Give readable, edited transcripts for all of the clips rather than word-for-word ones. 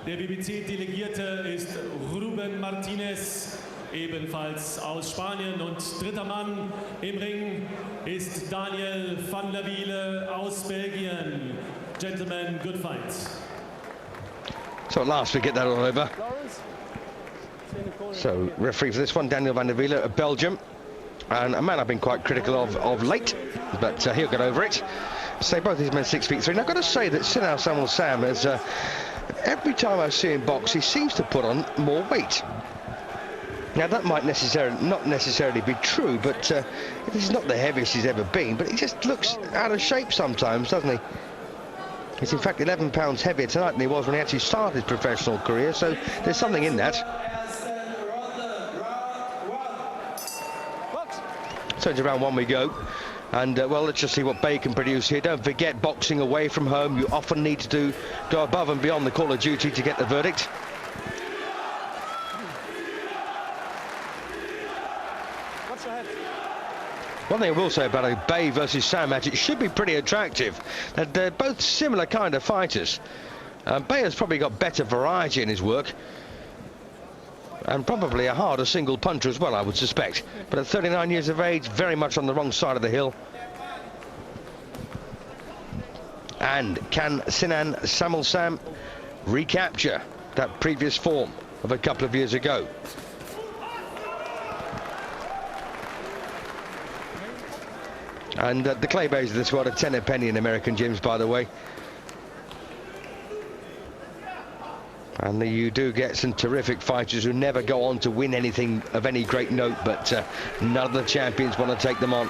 Der BBC-Delegierte ist Ruben Martinez, ebenfalls aus Spanien. Und dritter Mann im Ring ist Daniel van der Wiele aus Belgien. Gentlemen, good fight. So at last we get that all over. So referee for this one, Daniel van der Wiele of Belgium. And a man I've been quite critical of late, but he'll get over it. So both these men 6'3". Now I've got to say that Sinan Samil Sam has, every time I see him box, he seems to put on more weight. Now that might not necessarily be true, but he's not the heaviest he's ever been, but he just looks out of shape sometimes, doesn't he? He's in fact 11 pounds heavier tonight than he was when he actually started his professional career, so there's something in that. So into round one we go, and well, let's just see what Bey can produce here. Don't forget, boxing away from home, you often need to go above and beyond the call of duty to get the verdict. One thing I will say about a Bey versus Sam match, it should be pretty attractive. They're both similar kind of fighters. Bey has probably got better variety in his work, and probably a harder single puncher as well, I would suspect. But at 39 years of age, very much on the wrong side of the hill. And can Sinan Samil Sam recapture that previous form of a couple of years ago? And the Clay-Beys of this world are 10 a penny in American gyms, by the way. And you do get some terrific fighters who never go on to win anything of any great note, but none of the champions want to take them on.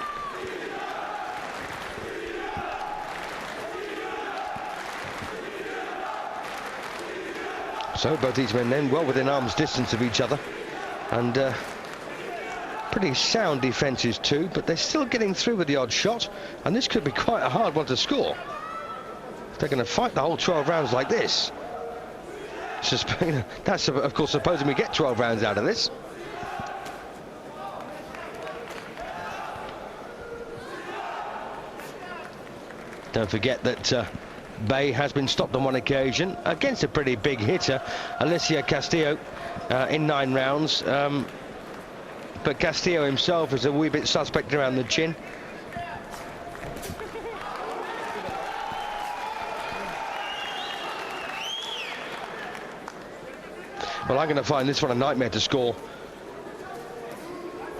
So both these men then well within arm's distance of each other, and pretty sound defences too, but they're still getting through with the odd shot, and this could be quite a hard one to score. They're going to fight the whole 12 rounds like this. That's of course supposing we get 12 rounds out of this. Don't forget that Bey has been stopped on one occasion against a pretty big hitter, Alicia Castillo, in 9 rounds. But Castillo himself is a wee bit suspect around the chin. Well, I'm going to find this one a nightmare to score.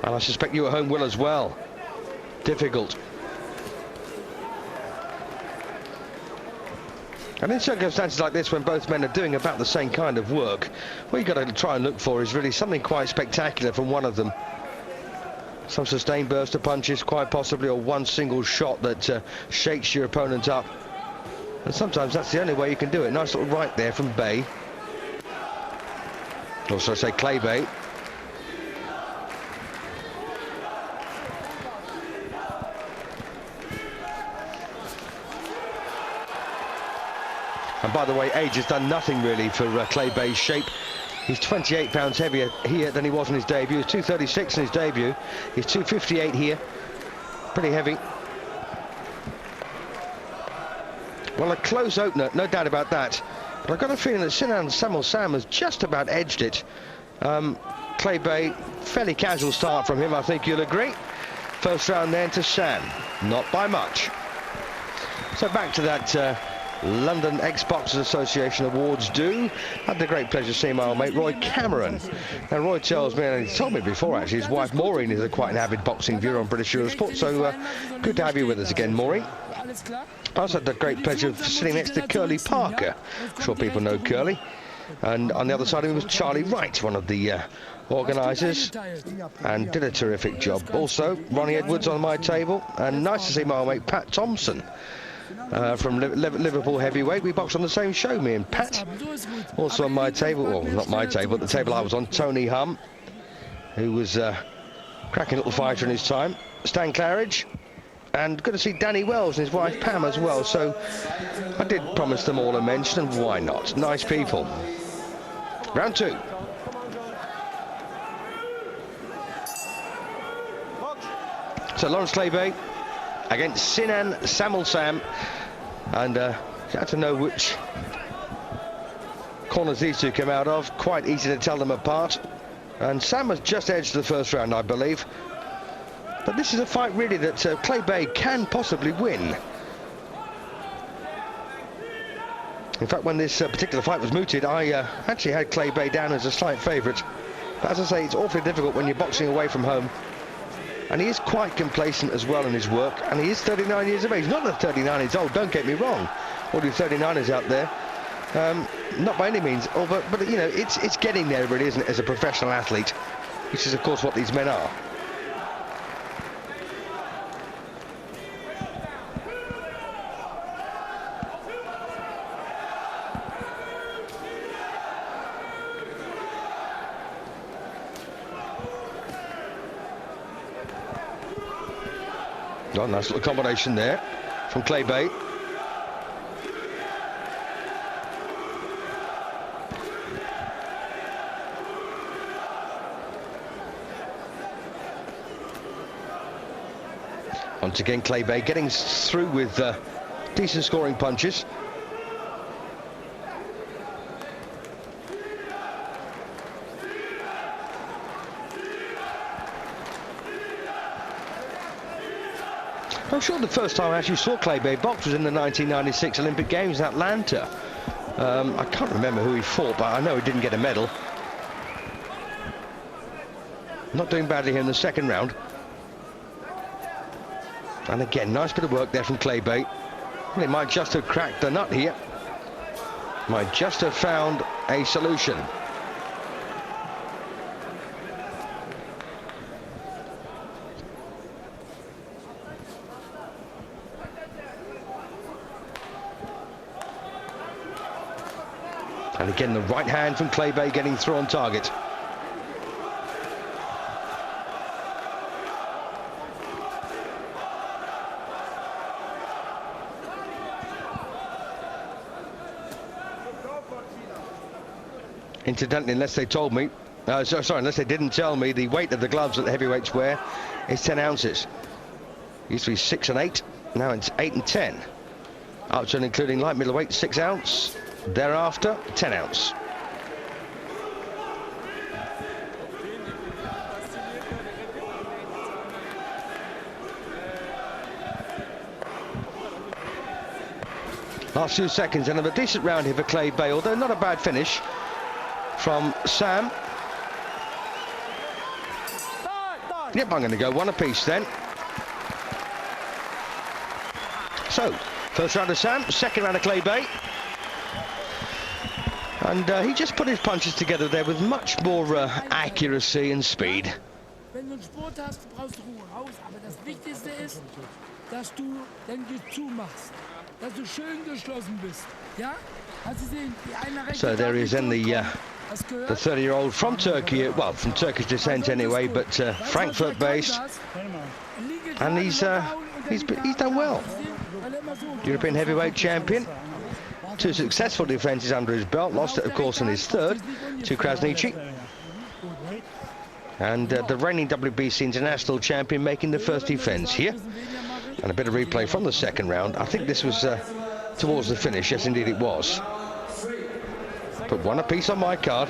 And I suspect you at home will as well. Difficult. And in circumstances like this, when both men are doing about the same kind of work, what you've got to try and look for is really something quite spectacular from one of them. Some sustained burst of punches, quite possibly, or one single shot that shakes your opponent up. And sometimes that's the only way you can do it. Nice little right there from Bey. Or should I say Clay-Bey. And by the way, age has done nothing really for Clay-Bey's shape. He's 28 pounds heavier here than he was in his debut. He was 236 in his debut. He's 258 here. Pretty heavy. Well, a close opener, no doubt about that. But I've got a feeling that Sinan Samil Sam has just about edged it. Clay-Bey, fairly casual start from him, I think you'll agree. First round then to Sam, not by much. So back to that London Ex-Boxers Association Awards do. Had the great pleasure seeing my old mate Roy Cameron. And Roy tells me, and he told me before actually, his wife Maureen is quite an avid boxing viewer on British Eurosport, so good to have you with us again, Maureen. I also had the great pleasure of sitting next to Curly Parker. I'm sure people know Curly. And on the other side of him was Charlie Wright, one of the organisers, and did a terrific job. Also, Ronnie Edwards on my table, and nice to see my old mate Pat Thompson. From Liverpool heavyweight. We boxed on the same show, me and Pat. Also on my table, well, not my table, but the table I was on, Tony Hum, who was a cracking little fighter in his time. Stan Claridge, and good to see Danny Wells and his wife Pam as well. So I did promise them all a mention, and why not? Nice people. Round 2. So Lawrence Clay-Bey against Sinan Samil Sam, and you have to know which corners these two come out of, quite easy to tell them apart. And Sam has just edged the first round, I believe. But this is a fight really that Clay-Bey can possibly win. In fact, when this particular fight was mooted, I actually had Clay-Bey down as a slight favourite. But as I say, it's awfully difficult when you're boxing away from home. And he is quite complacent as well in his work. And he is 39 years of age. Not that 39 is old, don't get me wrong. All you 39ers out there. Not by any means. But you know, it's getting there really, isn't it, as a professional athlete. Which is, of course, what these men are. Oh, nice little combination there from Clay-Bey. Once again, Clay-Bey getting through with decent scoring punches. I'm sure the first time I actually saw Clay-Bey box was in the 1996 Olympic Games in Atlanta. I can't remember who he fought, but I know he didn't get a medal. Not doing badly here in the second round. And again, nice bit of work there from Clay-Bey. Well, he might just have cracked the nut here. Might just have found a solution. And again, the right hand from Clay-Bey getting through on target. Incidentally, unless they told me, unless they didn't tell me, the weight of the gloves that the heavyweights wear is 10 ounces. Used to be 6 and 8, now it's 8 and 10. Up to and including light middleweight, 6 ounce. Thereafter, 10 ounce. Last few seconds, another decent round here for Clay-Bey, although not a bad finish from Sam. Yep, I'm going to go one apiece then. So, first round of Sam, second round of Clay-Bey. And he just put his punches together there with much more accuracy and speed. Wenn du einen Sport hast, brauchst du Ruhe raus. Aber das Wichtigste ist, dass du dein Gezu machst. Dass du schön geschlossen bist. Ja? Hast du gesehen, die eine rechte So there he is then, the 30-year-old from Turkey, well, from Turkish descent anyway, but Frankfurt based. And he's done well. European heavyweight champion. 2 successful defences under his belt. Lost it, of course, in his third to Krasniqi. And the reigning WBC international champion making the first defence here. And a bit of replay from the second round. I think this was towards the finish. Yes, indeed it was. Put one apiece on my card.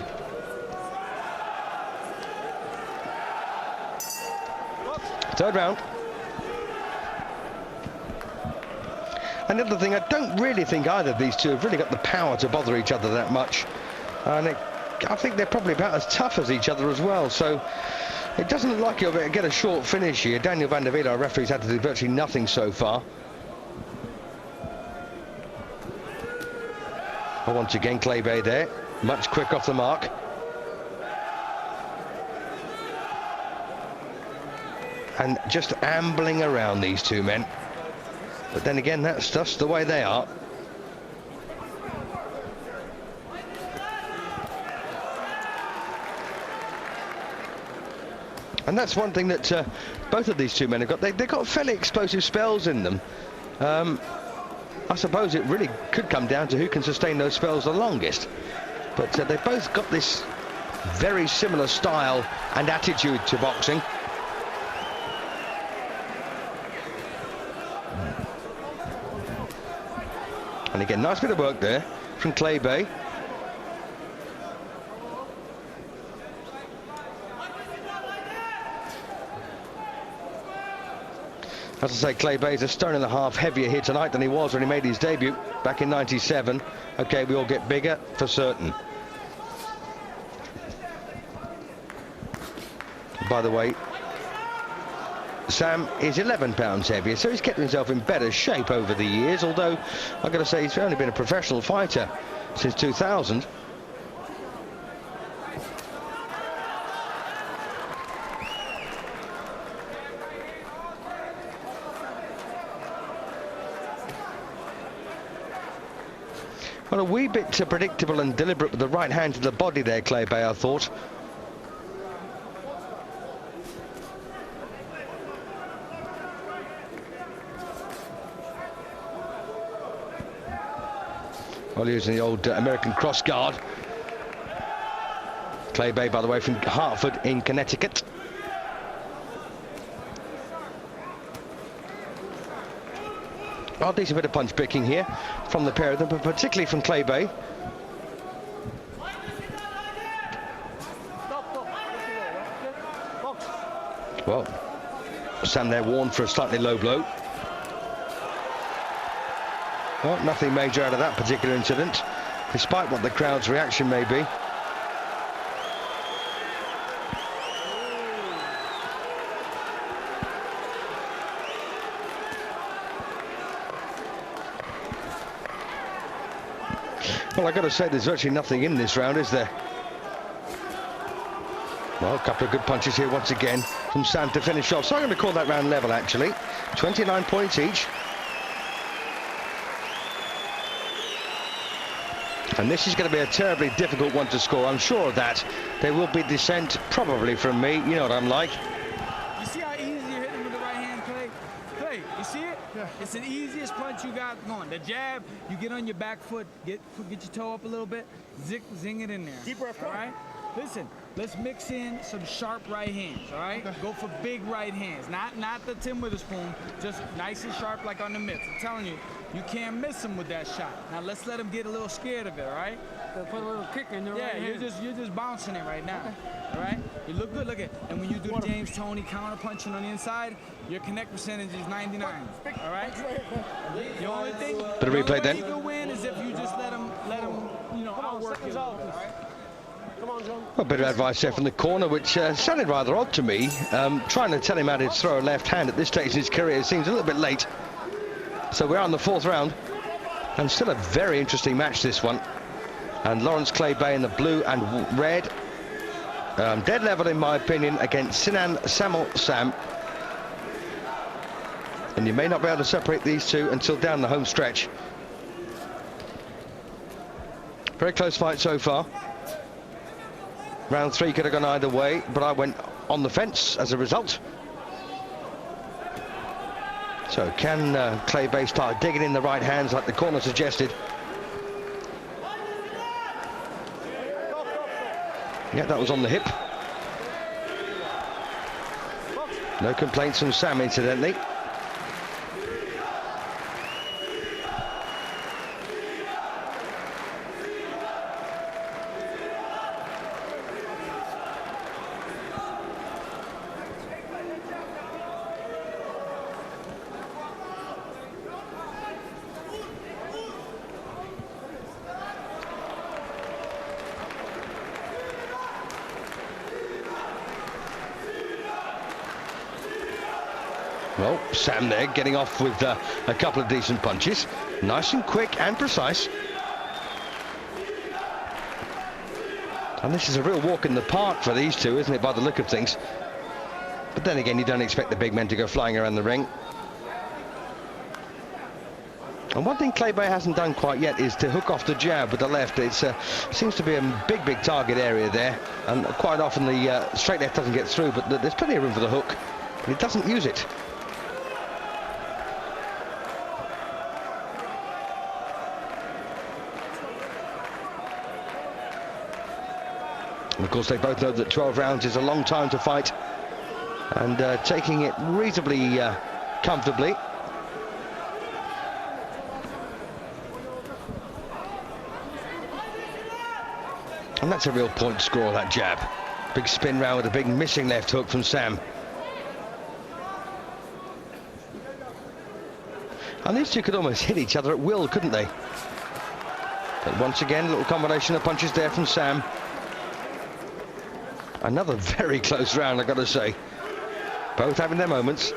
Third round. Another thing, I don't really think either of these two have really got the power to bother each other that much. And I think they're probably about as tough as each other as well. So it doesn't look like you'll get a short finish here. Daniel van der Wiel, our referee's had to do virtually nothing so far. Oh, once again, Clay-Bey there. Much quick off the mark. And just ambling around these two men. But then again, that's just the way they are. And that's one thing that both of these two men have got. They've got fairly explosive spells in them. I suppose it really could come down to who can sustain those spells the longest. But they've both got this very similar style and attitude to boxing. And again, nice bit of work there from Clay-Bey. As I say, Clay-Bey is a stone and a half heavier here tonight than he was when he made his debut back in '97. Okay, we all get bigger for certain. By the way, Sam is 11 pounds heavier, so he's kept himself in better shape over the years, although I've got to say he's only been a professional fighter since 2000. Well, a wee bit predictable and deliberate with the right hand to the body there, Clay-Bey, I thought. Well, using the old American cross guard. Clay-Bey, by the way, from Hartford in Connecticut. Well, decent bit of punch picking here from the pair of them, but particularly from Clay-Bey. Well, Sam there warned for a slightly low blow. Well, nothing major out of that particular incident, despite what the crowd's reaction may be. Well, I've got to say, there's virtually nothing in this round, is there? Well, a couple of good punches here once again from Sam to finish off. So I'm going to call that round level, actually. 29 points each. And this is going to be a terribly difficult one to score. I'm sure of that. There will be dissent, probably from me. You know what I'm like. You see how easy you're hitting with the right hand, Clay? Clay, you see it? Yeah. It's the easiest punch you got going. The jab, you get on your back foot, get your toe up a little bit, zing it in there. Deep breath, all right? Listen, let's mix in some sharp right hands, all right? Okay. Go for big right hands, not the Tim Witherspoon, just nice and sharp like on the mitts. I'm telling you, you can't miss him with that shot. Now let's let him get a little scared of it, all right? Put a little kick in the right hand. You're just bouncing it right now, all right? You look good, look at, and when you do the James Toney counter punching on the inside, your connect percentage is 99, all right? The only thing, Bit of replay then. You can win is if you just let him, you know, outwork you, all right? A bit of advice there from the corner, which sounded rather odd to me. Trying to tell him how to throw a left hand at this stage in his career seems a little bit late. So we're on the fourth round, and still a very interesting match, this one. And Lawrence Clay-Bey in the blue and red, dead level in my opinion, against Sinan Samil Sam. And you may not be able to separate these two until down the home stretch. Very close fight so far. Round three could have gone either way, but I went on the fence as a result. So can Clay-Bey start digging in the right hands like the corner suggested? Yeah, that was on the hip. No complaints from Sam, incidentally. Well, Sam there getting off with a couple of decent punches. Nice and quick and precise. And this is a real walk in the park for these two, isn't it, by the look of things? But then again, you don't expect the big men to go flying around the ring. And one thing Clay-Bey hasn't done quite yet is to hook off the jab with the left. It seems to be a big target area there. And quite often the straight left doesn't get through, but there's plenty of room for the hook. But he doesn't use it. And of course, they both know that 12 rounds is a long time to fight, and taking it reasonably comfortably. And that's a real point score, that jab. Big spin round with a big missing left hook from Sam. And these two could almost hit each other at will, couldn't they? But once again, a little combination of punches there from Sam. Another very close round, I've got to say. Both having their moments.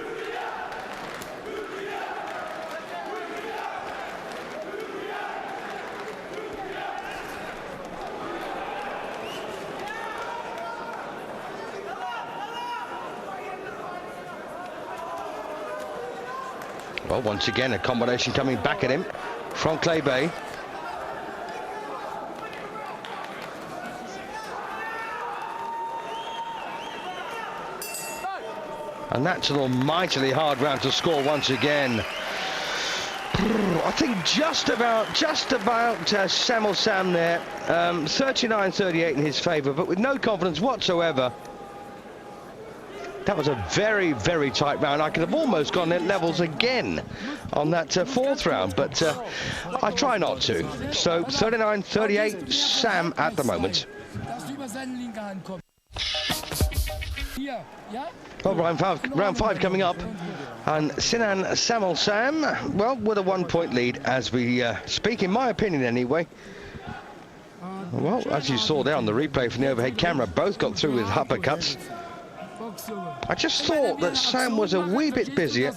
Well, once again, a combination coming back at him from Clay-Bey. And that's an almightily hard round to score once again. I think just about Samil Sam there. 39-38 in his favour, but with no confidence whatsoever. That was a very, very tight round. I could have almost gone at levels again on that fourth round, but I try not to. So 39-38, Sam at the moment. Well, round five coming up, and Sinan Samil Sam, well, with a 1-point lead as we speak, in my opinion anyway. Well, as you saw there on the replay from the overhead camera, both got through with uppercuts. I just thought that Sam was a wee bit busier,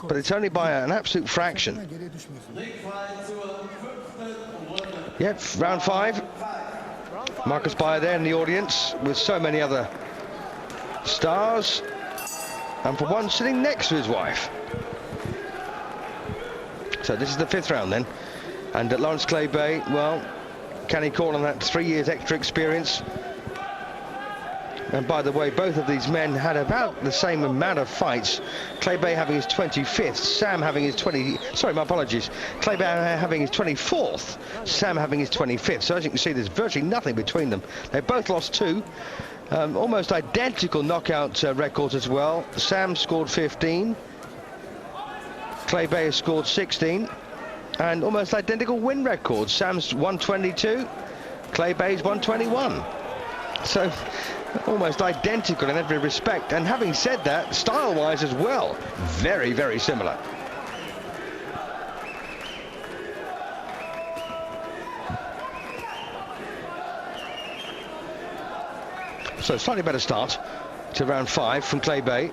but it's only by an absolute fraction. Yep, round five. Marcus Beyer there in the audience with so many other stars, and for one sitting next to his wife. So this is the fifth round then, and Lawrence Clay-Bey, well, can he call on that 3 years extra experience? And by the way, both of these men had about the same amount of fights. Clay-Bey having his 25th, Sam having his Clay-Bey having his 24th, Sam having his 25th. So as you can see, there's virtually nothing between them. They both lost 2. Almost identical knockout records as well. Sam scored 15. Clay-Bey has scored 16. And almost identical win records. Sam's 122. Clay-Bey's 121. So almost identical in every respect. And having said that, style-wise as well, very, very similar. So slightly better start to round 5 from Clay-Bey.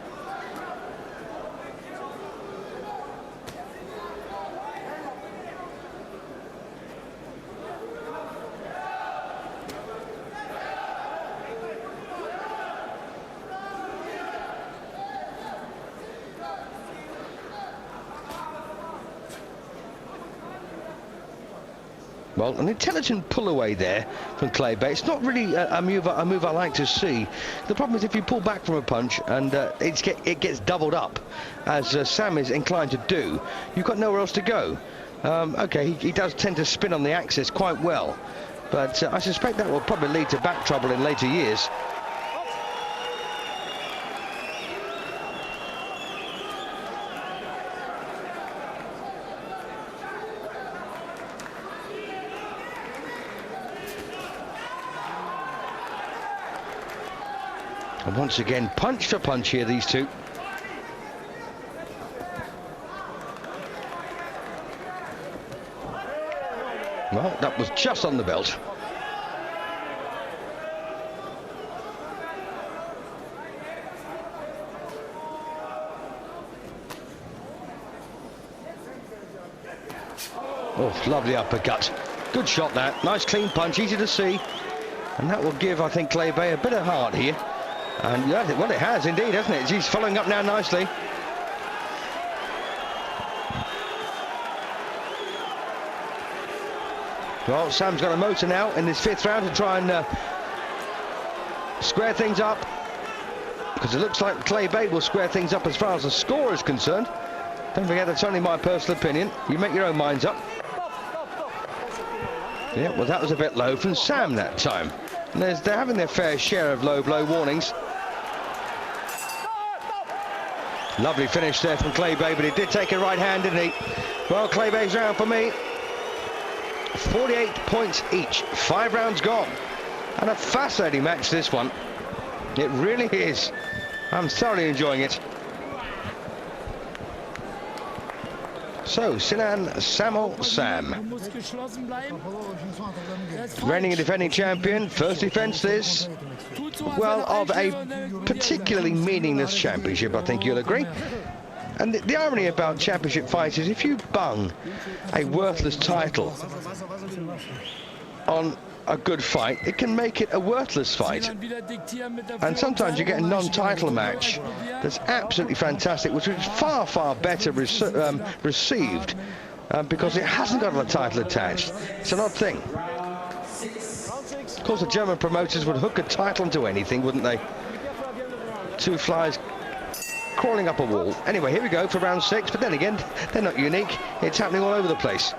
Well, an intelligent pull away there from Clay-Bey. It's not really a move I like to see. The problem is if you pull back from a punch and it gets doubled up, as Sam is inclined to do, you've got nowhere else to go. Okay, he does tend to spin on the axis quite well, but I suspect that will probably lead to back trouble in later years. And once again, punch for punch here, these two. Well, that was just on the belt. Oh, lovely uppercut. Good shot that. Nice clean punch, easy to see. And that will give, I think, Clay-Bey a bit of heart here. And yeah, well, it has indeed, hasn't it? He's following up now nicely. Well, Sam's got a motor now in this fifth round to try and square things up, because it looks like Clay-Bey will square things up as far as the score is concerned. Don't forget, that's only my personal opinion. You make your own minds up. Yeah, well, that was a bit low from Sam that time. And they're having their fair share of low blow warnings. Lovely finish there from Clay-Bey, but he did take a right hand, didn't he? Well, Clay-Bey's round for me. 48 points each, 5 rounds gone. And a fascinating match, this one. It really is. I'm thoroughly enjoying it. So, Sinan Samil Sam, Du musst geschlossen bleiben. reigning and defending champion, first defence this, Tut so, als well, wenn of a einschlägt, particularly meaningless championship, I think you'll agree. And the irony about championship fights is if you bung a worthless title on a good fight, it can make it a worthless fight. And sometimes you get a non-title match that's absolutely fantastic, which is far, far better received because it hasn't got a title attached. It's an odd thing. Of course, the German promoters would hook a title into anything, wouldn't they? Two flies crawling up a wall. Anyway, here we go for round 6, but then again, they're not unique. It's happening all over the place.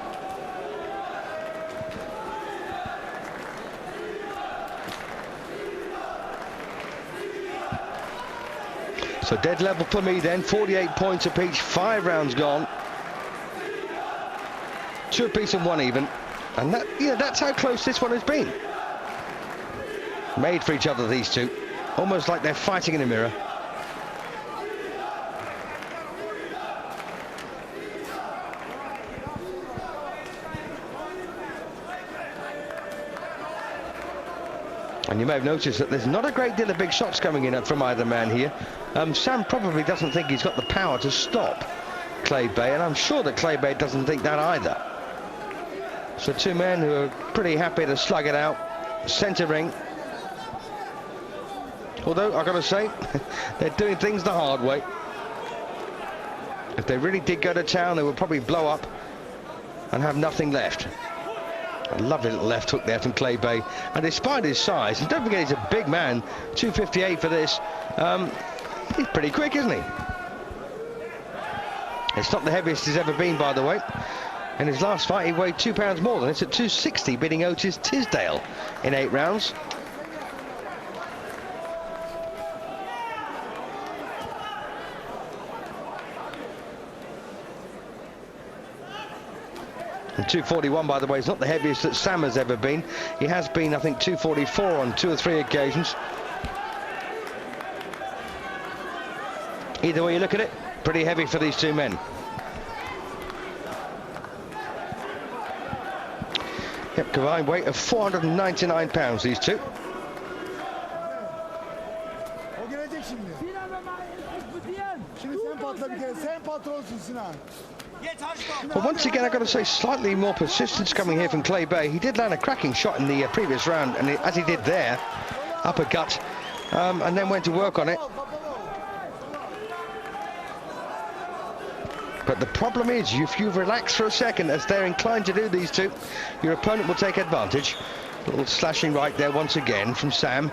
So dead level for me then, 48 points apiece, 5 rounds gone. 2 apiece and 1 even. And that, yeah, that's how close this one has been. Made for each other, these two. Almost like they're fighting in a mirror. And you may have noticed that there's not a great deal of big shots coming in from either man here. Sam probably doesn't think he's got the power to stop Clay-Bey, and I'm sure that Clay-Bey doesn't think that either. So 2 men who are pretty happy to slug it out. Centre ring. Although, I've got to say, they're doing things the hard way. If they really did go to town, they would probably blow up and have nothing left. A lovely little left hook there from Clay-Bey, and despite his size, and don't forget he's a big man, 258 for this, he's pretty quick, isn't he? It's not the heaviest he's ever been, by the way. In his last fight he weighed 2 pounds more than this at 260, beating Otis Tisdale in 8 rounds. And 241, by the way, is not the heaviest that Sam has ever been. He has been, I think, 244 on 2 or 3 occasions. Either way you look at it, pretty heavy for these 2 men. Yep, combined weight of 499 pounds, these 2. Well, once again, I've got to say, slightly more persistence coming here from Clay-Bey. He did land a cracking shot in the previous round, and as he did there, uppercut, and then went to work on it. But the problem is, if you relax for a second, as they're inclined to do, these 2, your opponent will take advantage. A little slashing right there once again from Sam.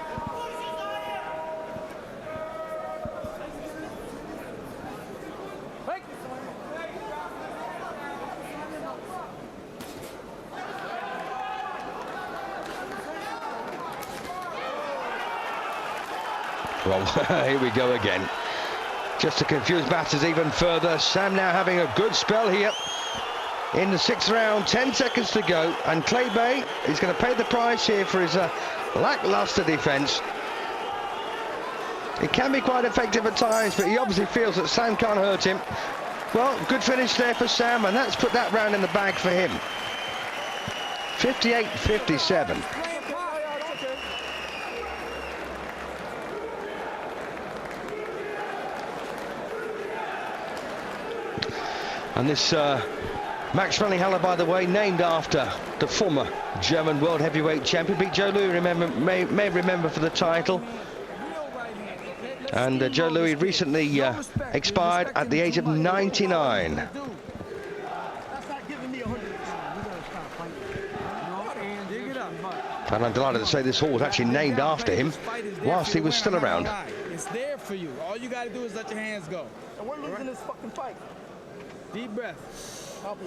Well, here we go again. Just to confuse matters even further, Sam now having a good spell here in the 6th round, 10 seconds to go, and Clay-Bey is going to pay the price here for his lackluster defence. It can be quite effective at times, but he obviously feels that Sam can't hurt him. Well, good finish there for Sam, and that's put that round in the bag for him. 58-57. And this Max Schmeling Halle, by the way, named after the former German world heavyweight champion. Beat Joe Louis, may remember, for the title. And Joe Louis recently expired at the age of 99. And I'm delighted to say this hall was actually named after him whilst he was still around. It's there for you. All you got to do is let your hands go. And we're losing this fucking fight. Deep breath.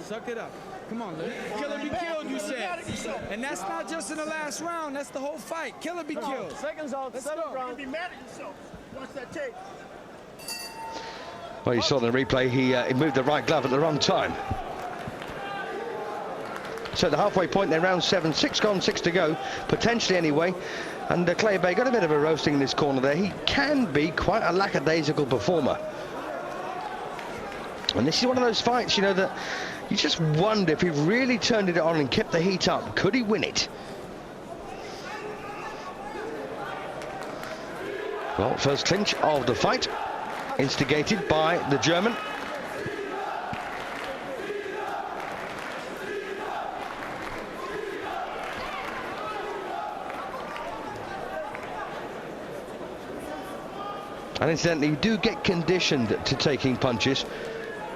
Suck it up. Come on, Lou. Kill or be killed, you said. And that's not just in the last round. That's the whole fight. Kill or be killed. Seconds out, Let's 7th go. round. Be mad at yourself. Watch that tape. Well, you saw in the replay, he moved the right glove at the wrong time. So the halfway point there, round 7, 6 gone, 6 to go, potentially anyway. And Clay-Bey got a bit of a roasting in this corner there. He can be quite a lackadaisical performer. And this is one of those fights, you know, that you just wonder if he really turned it on and kept the heat up, could he win it? Well, first clinch of the fight, instigated by the German. And incidentally, you do get conditioned to taking punches.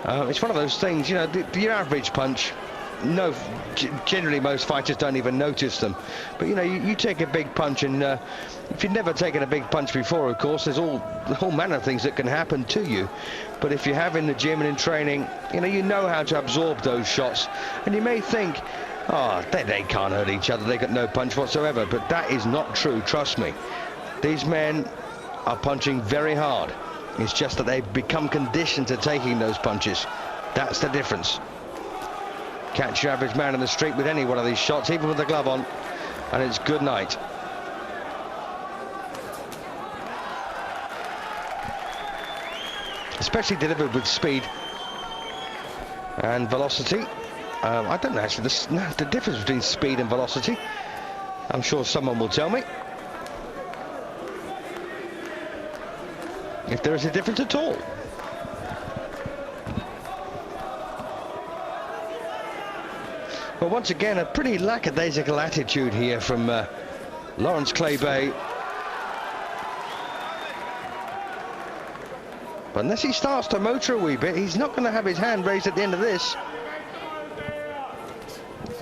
It's one of those things, you know, the average punch, no, generally most fighters don't even notice them. But, you know, you take a big punch, and if you've never taken a big punch before, of course, there's all manner of things that can happen to you. But if you have in the gym and in training, you know how to absorb those shots. And you may think, oh, they can't hurt each other, they got no punch whatsoever. But that is not true, trust me. These men are punching very hard. It's just that they've become conditioned to taking those punches. That's the difference. Catch your average man in the street with any one of these shots, even with the glove on, and it's good night. Especially delivered with speed and velocity. I don't know actually the difference between speed and velocity. I'm sure someone will tell me. If there is a difference at all. Well, once again, a pretty lackadaisical attitude here from Lawrence Clay-Bey. But unless he starts to motor a wee bit, he's not going to have his hand raised at the end of this.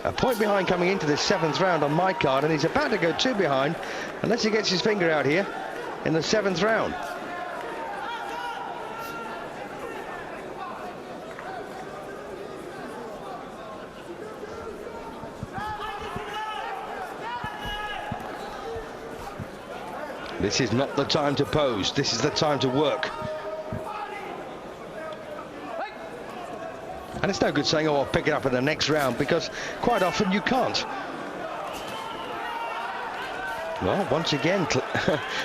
A point behind coming into this 7th round on my card, and he's about to go 2 behind unless he gets his finger out here in the 7th round. This is not the time to pose. This is the time to work. And it's no good saying, oh, I'll pick it up in the next round, because quite often you can't. Well, once again,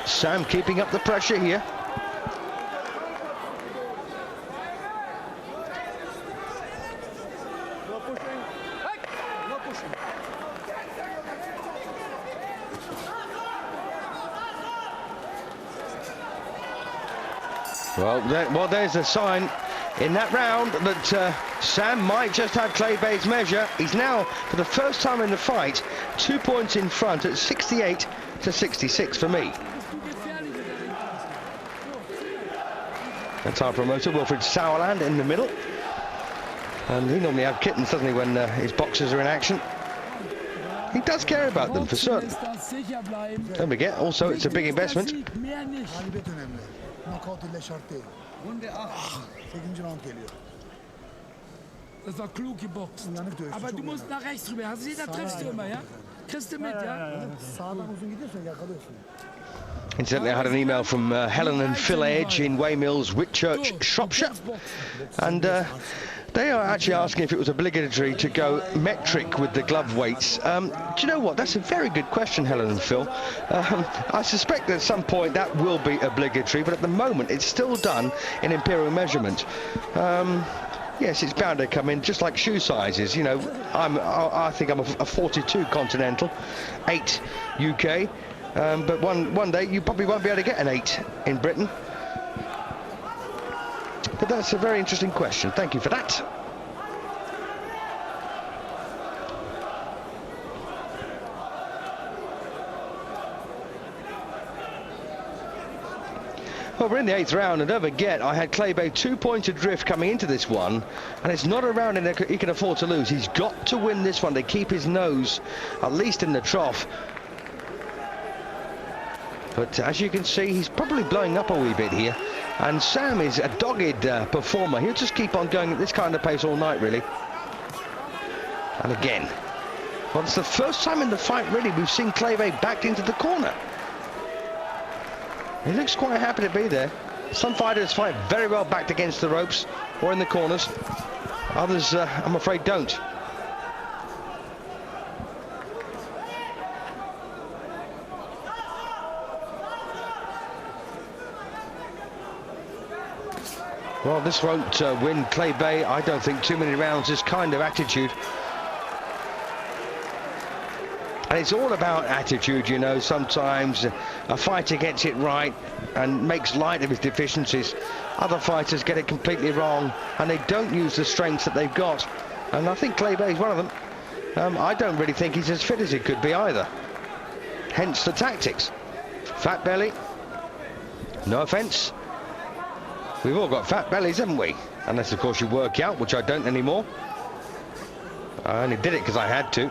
Sam keeping up the pressure here. Well, there's a sign in that round that Sam might just have Clay-Bey's measure. He's now, for the first time in the fight, 2 points in front at 68 to 66 for me. That's our promoter, Wilfred Sauerland, in the middle. And he normally has kittens, doesn't he, when his boxers are in action. He does care about them, for certain. Don't forget, also, it's a big investment. Das war klug geboxt. Aber du musst nach rechts rüber. Hast du da triffst du immer, ja? Kriegst du mit, ja? Incidentally, I had an email from Helen and Phil Edge in Weymills, Whitchurch, Shropshire. And they are actually asking if it was obligatory to go metric with the glove weights. Do you know what? That's a very good question, Helen and Phil. I suspect that at some point that will be obligatory, but at the moment it's still done in imperial measurement. Yes, it's bound to come in just like shoe sizes. You know, I think I'm a 42 continental, 8 UK, but one day you probably won't be able to get an 8 in Britain. But that's a very interesting question. Thank you for that. Well, we're in the 8th round, and don't forget, I had Clay-Bey 2 points adrift coming into this one, and it's not a round he can afford to lose. He's got to win this one to keep his nose at least in the trough. But as you can see, he's probably blowing up a wee bit here. And Sam is a dogged performer. He'll just keep on going at this kind of pace all night, really. And again, well, it's the first time in the fight, really, we've seen Clay-Bey backed into the corner. He looks quite happy to be there. Some fighters fight very well backed against the ropes or in the corners. Others, I'm afraid, don't. Well, this won't win Clay-Bey. I don't think too many rounds, this kind of attitude. And it's all about attitude, you know. Sometimes a fighter gets it right and makes light of his deficiencies. Other fighters get it completely wrong and they don't use the strengths that they've got. And I think Clay-Bey is one of them. I don't really think he's as fit as he could be either. Hence the tactics. Fat belly. No offence. We've all got fat bellies, haven't we? Unless, of course, you work out, which I don't anymore. I only did it because I had to.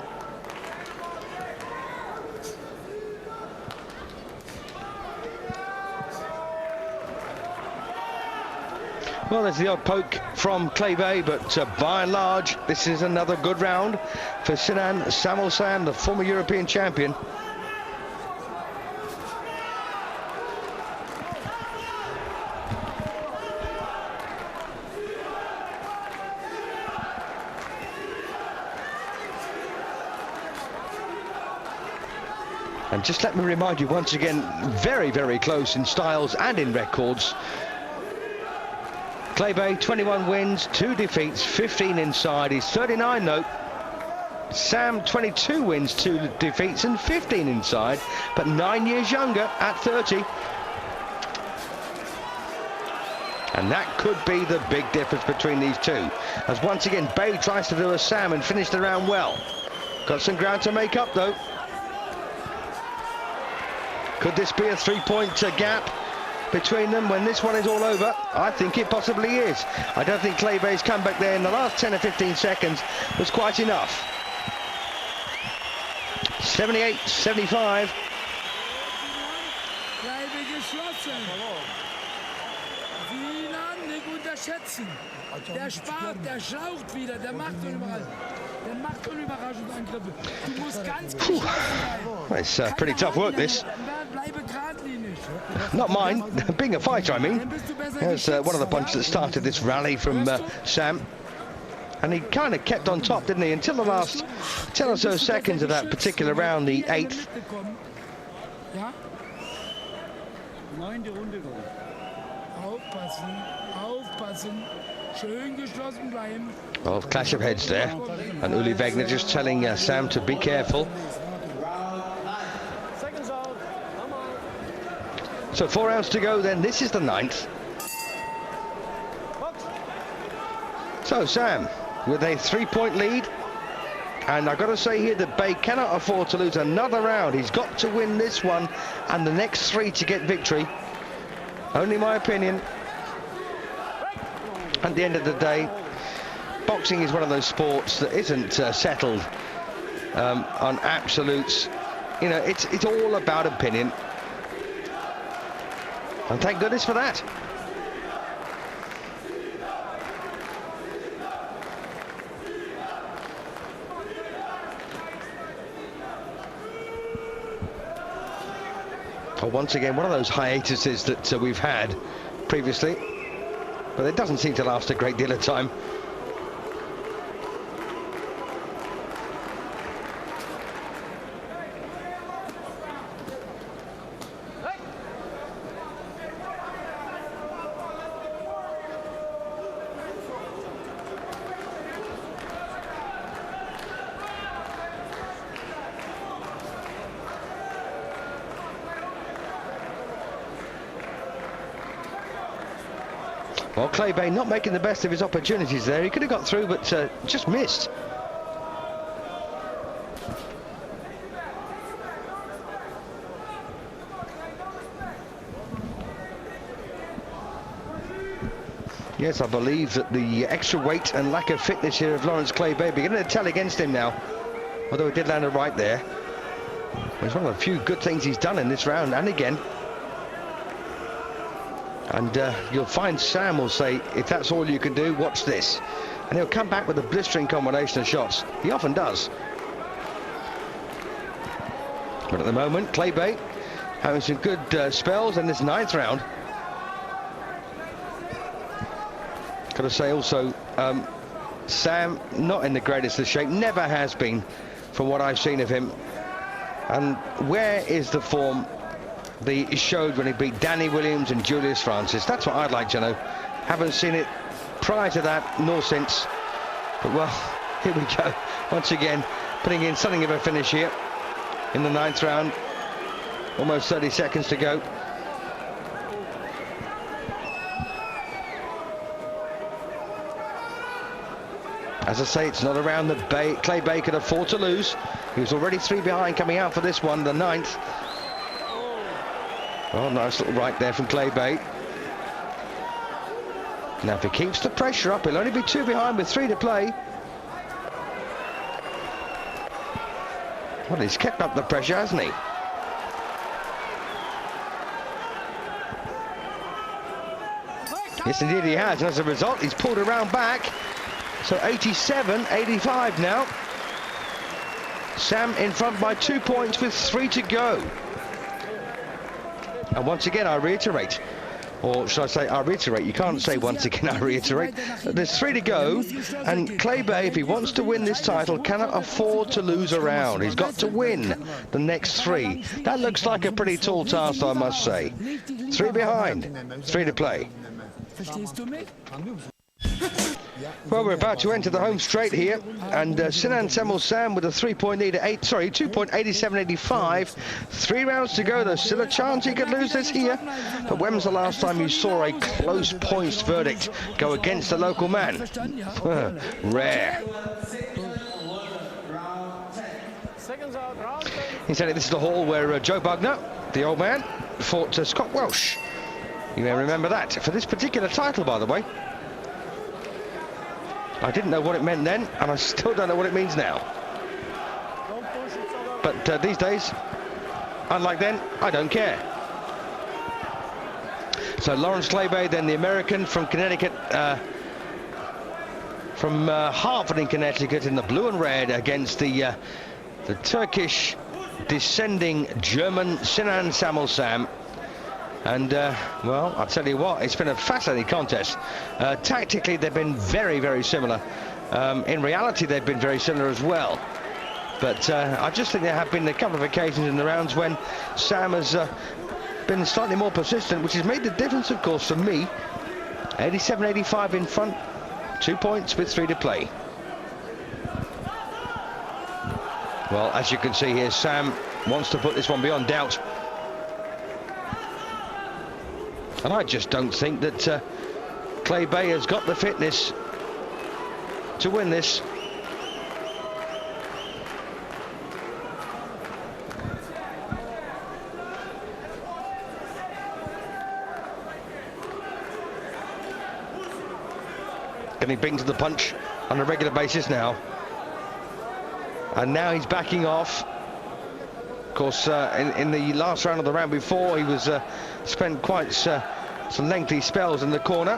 Well, there's the odd poke from Clay-Bey, but by and large, this is another good round for Sinan Samil Sam, the former European champion. And just let me remind you once again, very, very close in styles and in records. Clay-Bey, 21 wins, 2 defeats, 15 inside. He's 39 though. Sam, 22 wins, 2 defeats and 15 inside, but 9 years younger at 30. And that could be the big difference between these two. As once again, Bey tries to do a Sam and finish the round well. Got some ground to make up though. Could this be a 3-point gap between them when this one is all over? I think it possibly is. I don't think Clay-Bey's comeback there in the last 10 or 15 seconds was quite enough. 78-75. Clay-Bey geschlossen. Sinan nicht unterschätzen. Der spart, der schlaucht wieder, der macht überall. Der macht unüberraschend Angriffe. Du musst ganz geschlossen bleiben. It's pretty tough work, this. Bleibe geradlinig. Not mine, being a fighter, I mean. There's one of the punches that started this rally from Sam. And he kind of kept on top, didn't he? Until the last 10 or so seconds of that particular round, the 8th. Ja? 9. Runde. Aufpassen, aufpassen. Schön geschlossen bleiben. Well, clash of heads there. And Uli Wegner just telling Sam to be careful. So 4 rounds to go then. This is the 9th. So Sam, with a 3-point lead. And I've got to say here that Bey cannot afford to lose another round. He's got to win this one and the next 3 to get victory. Only my opinion. At the end of the day, boxing is one of those sports that isn't settled on absolutes. You know, it's all about opinion. And thank goodness for that. Well, once again, one of those hiatuses that we've had previously, but it doesn't seem to last a great deal of time. Well, Clay-Bey not making the best of his opportunities there. He could have got through, but just missed. Yes, I believe that the extra weight and lack of fitness here of Lawrence Clay-Bey beginning to tell against him now. Although he did land a right there. It's one of the few good things he's done in this round, and again. And you'll find Sam will say, if that's all you can do, watch this. And he'll come back with a blistering combination of shots. He often does. But at the moment, Clay-Bey having some good spells in this 9th round. Got to say also, Sam not in the greatest of shape, never has been from what I've seen of him. And where is the form that he showed when he beat Danny Williams and Julius Francis? That's what I'd like to know. Haven't seen it prior to that, nor since. But well, here we go. Once again, putting in something of a finish here in the 9th round. Almost 30 seconds to go. As I say, it's not a round that Clay-Bey could afford to lose. He was already 3 behind coming out for this one, the 9th. Oh, nice little right there from Clay-Bey. Now, if he keeps the pressure up, he'll only be 2 behind with 3 to play. Well, he's kept up the pressure, hasn't he? Yes, indeed he has, and as a result, he's pulled around back. So 87-85 now. Sam in front by 2 points with 3 to go. And once again, I reiterate, or should I say, I reiterate, you can't say once again, I reiterate. There's 3 to go, and Clay-Bey, if he wants to win this title, cannot afford to lose a round. He's got to win the next 3. That looks like a pretty tall task, I must say. 3 behind, 3 to play. Well, we're about to enter the home straight here, and Sinan Samil Sam with a 3-point lead at 2.8785. 3 rounds to go. There's still a chance he could lose this here. But when was the last time you saw a close points verdict go against a local man? Rare. Incidentally, this is the hall where Joe Bugner, the old man, fought Scott Welsh. You may remember that. For this particular title, by the way. I didn't know what it meant then, and I still don't know what it means now. But these days, unlike then, I don't care. So Lawrence Clay-Bey, then the American from Connecticut, from Hartford in Connecticut, in the blue and red against the Turkish descending German Sinan Samil Sam. And, well, I'll tell you what, it's been a fascinating contest. Tactically, they've been very, very similar. In reality, they've been very similar as well. But I just think there have been a couple of occasions in the rounds when Sam has been slightly more persistent, which has made the difference, of course, for me. 87-85 in front, 2 points with 3 to play. Well, as you can see here, Sam wants to put this one beyond doubt. And I just don't think that Clay-Bey has got the fitness to win this. Getting beaten to the punch on a regular basis now. And now he's backing off. Of course, in the last round of the round before, he was spent quite some lengthy spells in the corner.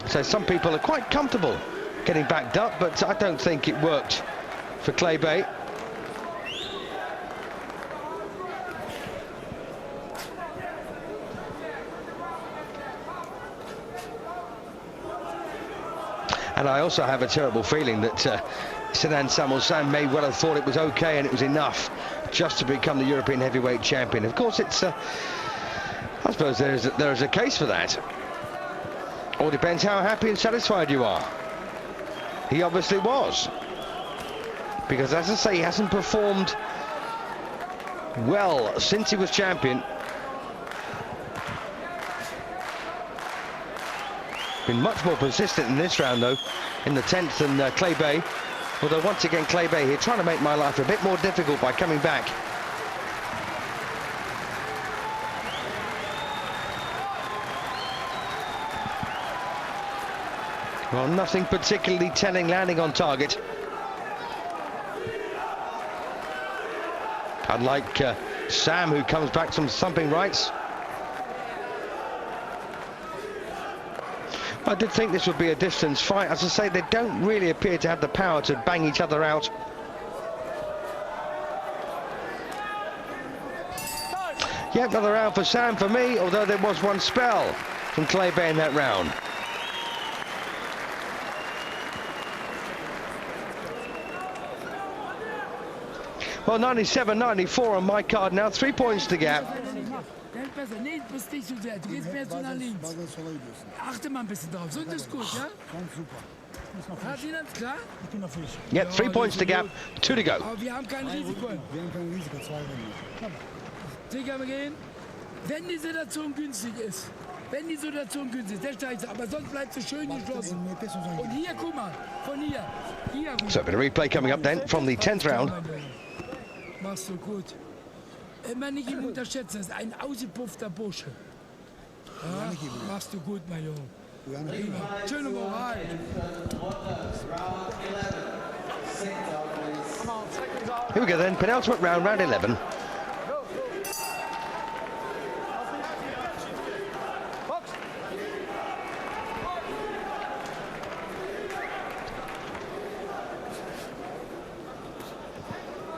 So some people are quite comfortable getting backed up, but I don't think it worked for Clay-Bey. And I also have a terrible feeling that Sinan Samil Sam may well have thought it was okay and it was enough just to become the European heavyweight champion. Of course, it's I suppose there is a case for that. All depends how happy and satisfied you are. He obviously was, because as I say, he hasn't performed well since he was champion. Been much more persistent in this round, though, in the 10th than Clay-Bey. Although, once again, Clay-Bey here trying to make my life a bit more difficult by coming back. Well, nothing particularly telling landing on target. Unlike Sam, who comes back from thumping rights. I did think this would be a distance fight. As I say, they don't really appear to have the power to bang each other out. Yep, another round for Sam for me, although there was one spell from Clay-Bey in that round. Well, 97-94 on my card now, 3 points to gap. besser. Nee, du bist nicht so sehr. Du gehst mehr zu nach links. Achte mal ein bisschen drauf. So, das ist gut, ja? Ganz super. Hat Sinan, klar? Ich bin noch frisch. Yep, 3 points to gap, 2 to go. Aber wir haben kein Risiko. Wir haben kein Risiko, 2 Runden. Sicher gehen. Wenn die Situation günstig ist. Wenn die Situation günstig ist, der steigt. Aber sonst bleibt sie schön geschlossen. Und hier, guck mal. Von hier. Hier. So a bit of replay coming up then from the 10th round. Machst du gut. Immer nicht ihn unterschätzen. Das ist ein ausgepuffter Bursche. Ja, machst du gut, mein Junge. Schöne Moral. Here we go then, penultimate round, round 11.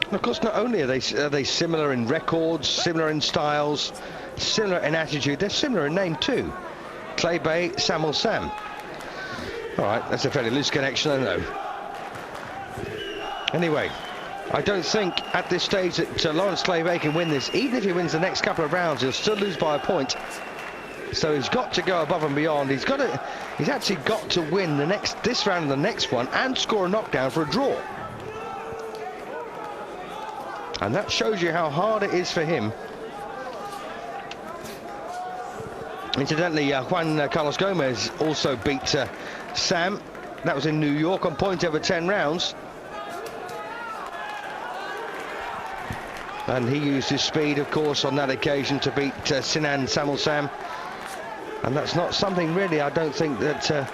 And of course, not only are they similar in records, similar in styles, similar in attitude, they're similar in name too. Clay-Bey, Samil Sam. All right, that's a fairly loose connection, I know. Anyway, I don't think at this stage that Lawrence Clay-Bey can win this. Even if he wins the next couple of rounds, he'll still lose by a point. So he's got to go above and beyond. He's actually got to win this round and the next one and score a knockdown for a draw. And that shows you how hard it is for him. Incidentally, Juan Carlos Gomez also beat Sam. That was in New York on point over 10 rounds. And he used his speed, of course, on that occasion to beat Sinan Samil Sam. And that's not something really, I don't think, that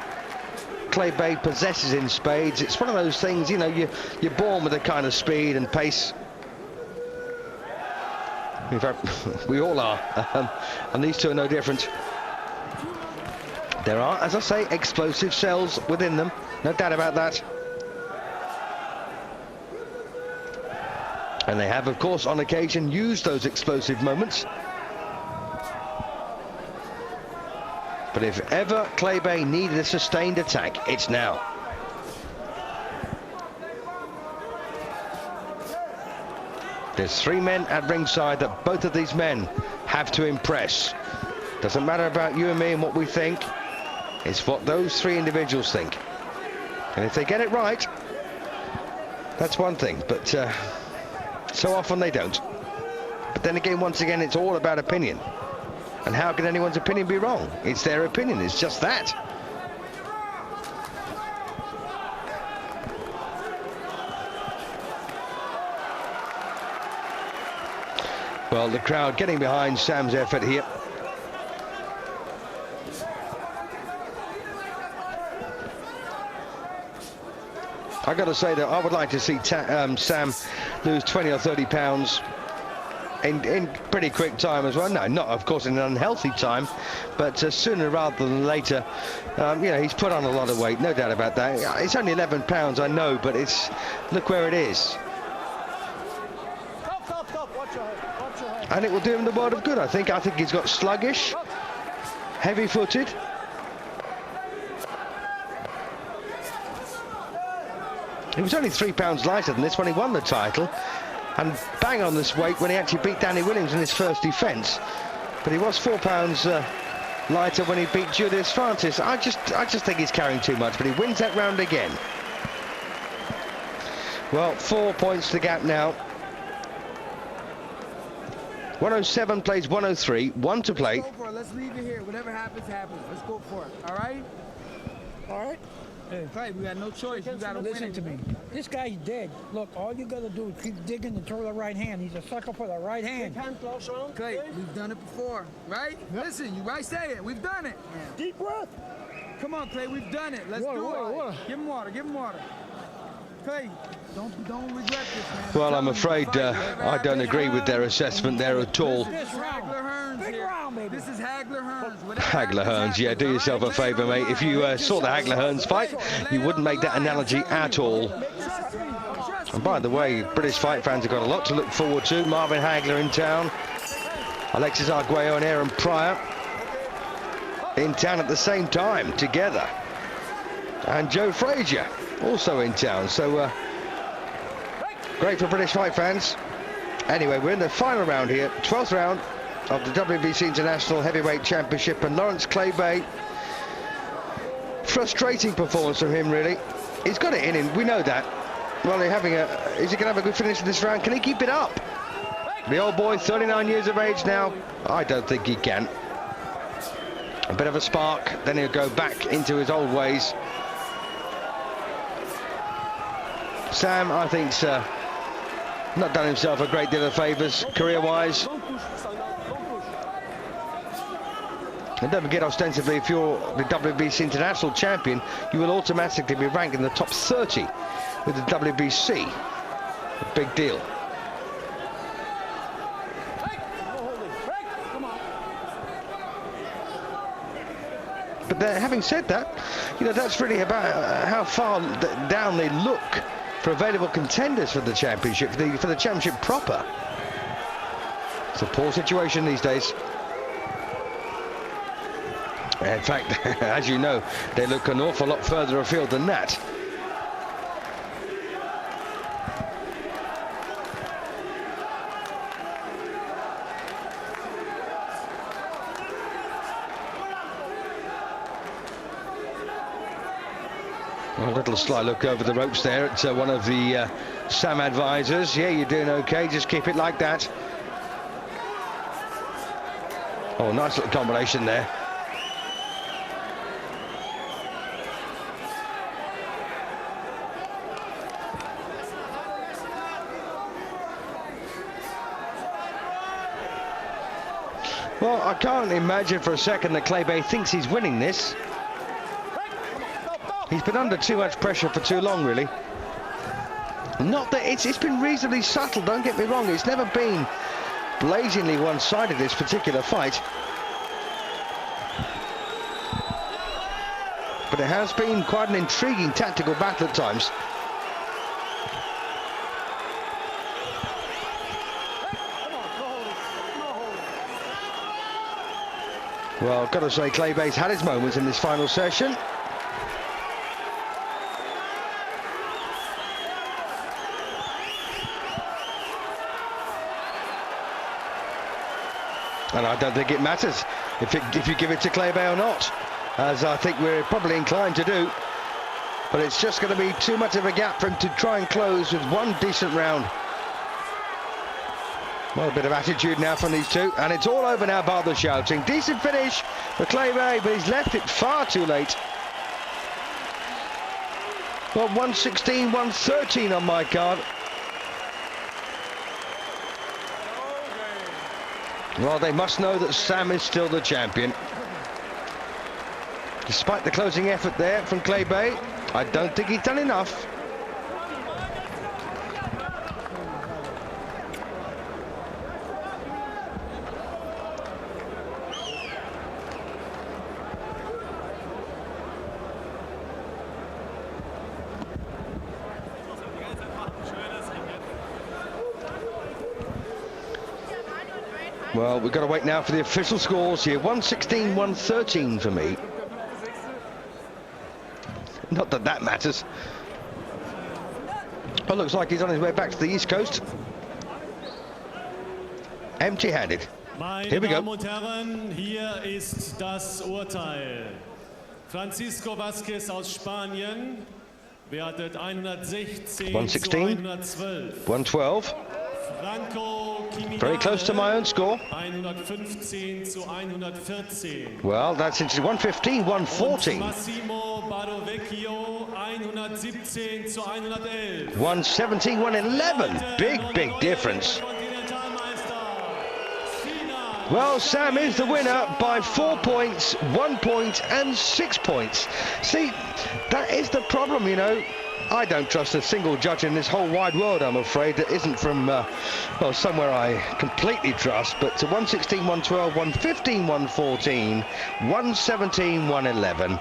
Clay-Bey possesses in spades. It's one of those things, you know, you're born with a kind of speed and pace. In fact, we all are, and these two are no different. There are, as I say, explosive cells within them, no doubt about that. And they have, of course, on occasion, used those explosive moments. But if ever Clay-Bey needed a sustained attack, it's now. There's 3 men at ringside that both of these men have to impress. Doesn't matter about you and me and what we think. It's what those 3 individuals think. And if they get it right, that's one thing. But so often they don't. But then again, once again, it's all about opinion. And how can anyone's opinion be wrong? It's their opinion. It's just that. Well, the crowd getting behind Sam's effort here. I got to say that I would like to see Sam lose 20 or 30 pounds in pretty quick time as well. No, not of course in an unhealthy time, but sooner rather than later. You know, he's put on a lot of weight, no doubt about that. It's only 11 pounds, I know, but it's look where it is. And it will do him the world of good, I think. I think he's got sluggish, heavy-footed. He was only 3 pounds lighter than this when he won the title, and bang on this weight when he actually beat Danny Williams in his first defence. But he was 4 pounds lighter when he beat Julius Francis. I just think he's carrying too much, but he wins that round again. Well, 4 points to gap now. 107 plays 103, 1 to play. Let's go for it. Let's leave it here. Whatever happens, happens. Let's go for it. All right? All right? Hey, Clay, we got no choice. You got to win Listen it. to me. This guy's dead. Look, all you got to do is keep digging and throw the right hand. He's a sucker for the right hand. Clay, we've done it before, right? Yep. Listen, you right say it. We've done it. Deep breath. Come on, Clay, we've done it. Let's do it. Give him water. Give him water. Clay, don't regret this, man. Well, I'm afraid I don't agree with their assessment there at all. This is Hagler Hearns here. This is Hagler Hearns. Hagler Hearns, yeah, do yourself a favour, mate. If you saw the Hagler Hearns fight, you wouldn't make that analogy at all. And by the way, British fight fans have got a lot to look forward to. Marvin Hagler in town, Alexis Arguello and Aaron Pryor in town at the same time together, and Joe Frazier also in town. So great for British fight fans. Anyway, we're in the final round here, 12th round, of the WBC International Heavyweight Championship, and Lawrence Clay-Bey. Frustrating performance from him, really. He's got it in him, we know that. Well, is he going to have a good finish in this round? Can he keep it up? The old boy, 39 years of age now. I don't think he can. A bit of a spark, then he'll go back into his old ways. Sam, I think, not done himself a great deal of favours career-wise. And don't forget, ostensibly, if you're the WBC International Champion, you will automatically be ranked in the top 30 with the WBC. A big deal. But having said that, you know, that's really about how far down they look for available contenders for the championship, for the championship proper. It's a poor situation these days. In fact, as you know, they look an awful lot further afield than that. A little sly look over the ropes there at one of the Sam advisors. Yeah, you're doing okay, just keep it like that. Oh, nice little combination there. Well, I can't imagine for a second that Clay-Bey thinks he's winning this. He's been under too much pressure for too long, really. Not that it's been reasonably subtle, don't get me wrong. It's never been blazingly one-sided, this particular fight. But it has been quite an intriguing tactical battle at times. Well, I've got to say, Clay-Bey's had his moments in this final session. And I don't think it matters if you give it to Clay-Bey or not, as I think we're probably inclined to do. But it's just going to be too much of a gap for him to try and close with one decent round. Well, a bit of attitude now from these two, and it's all over now, bar the shouting. Decent finish for Clay-Bey, but he's left it far too late. Well, 116, 113 on my card. Well, they must know that Sam is still the champion. Despite the closing effort there from Clay-Bey, I don't think he's done enough. Well, we've got to wait now for the official scores here. 116, 113 for me. Not that that matters. Well, looks like he's on his way back to the East Coast. Empty-handed. Here we go. Meine Damen und Herren, hier ist das Urteil. Francisco Vázquez aus Spanien wertet 116 116, zu 112. 112. Very close to my own score. 115 zu 114. Well, that's into 115, 114. Massimo Barovecchio 117 zu 111. 117, 111. Big difference. Well, Sam is the winner by 4 points, 1 point and 6 points. See, that is the problem, you know. I don't trust a single judge in this whole wide world, I'm afraid, that isn't from, well, somewhere I completely trust. But to 116, 112, 115, 114, 117, 111.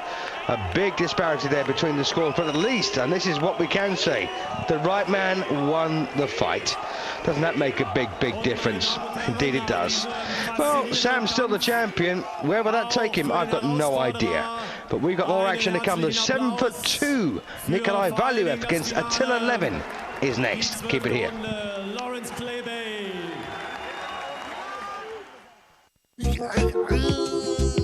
A big disparity there between the scores, but at least, and this is what we can say, the right man won the fight. Doesn't that make a big difference? Indeed it does. Well, Sam's still the champion. Where will that take him? I've got no idea. But we've got more action to come. The 7'2" Nikolai Valuev against Attila Levin is next. Keep it here. Ooh.